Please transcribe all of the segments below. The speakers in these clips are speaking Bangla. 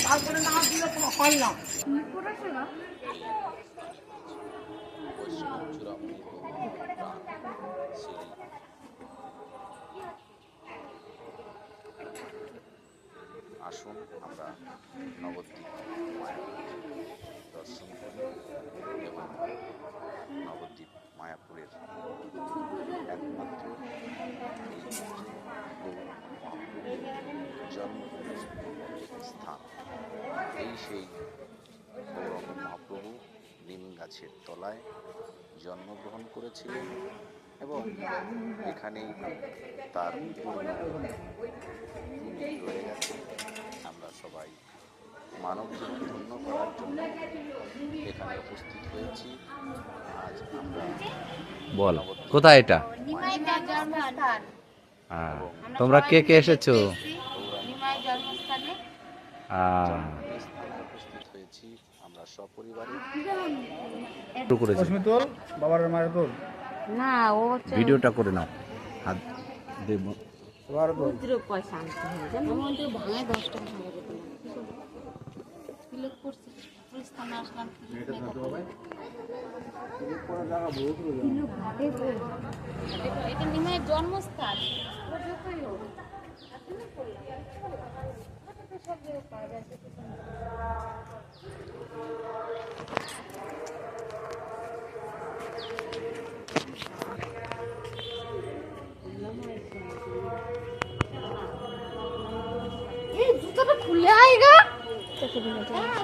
তারপরে না দিলে তো হয় না। আসুন আমরা নবদ্বীপ মায়াপুর দর্শন করি এবং নবদ্বীপ মায়াপুরের একমাত্র এই গৌর মহাপ্রভুর জন্মস্থান এই সেই গৌরঙ্গ মহাপ্রভু নিম গাছের তলায় জন্মগ্রহণ করেছিলেন এবং এখানেই তার রয়ে গেছে। আমরা সবাই মানব জীবন ধন্য করার জন্য এখানে উপস্থিত হয়েছি। আজ আমরা বল কোথায় এটা? তোমরা কে কে এসেছো? উপস্থিত হয়েছি আমরা সপরিবারে। বাবার মায়ের তোল না, ও ভিডিওটা করে নাও। হাত দেব পয়সা আনতে হয় জানো, আমাদের ভাঙায় 10 টাকা ভাঙা যেত না। বিলোপ করছি পুলিশ থানা আসলাম, এটা নিমাইয়ের জন্মস্থান। জুতোটা খুলে আएगा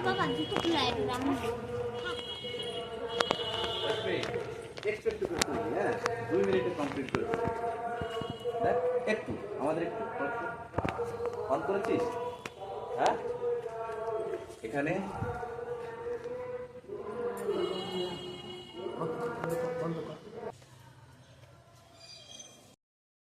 বাবা, জুতো খুলে আएगा। এক্সপেক্ট করতে হ্যাঁ 2 মিনিটে কমপ্লিট করে দেখ। একটু আমাদের একটু অন করেছিস হ্যাঁ? এখানে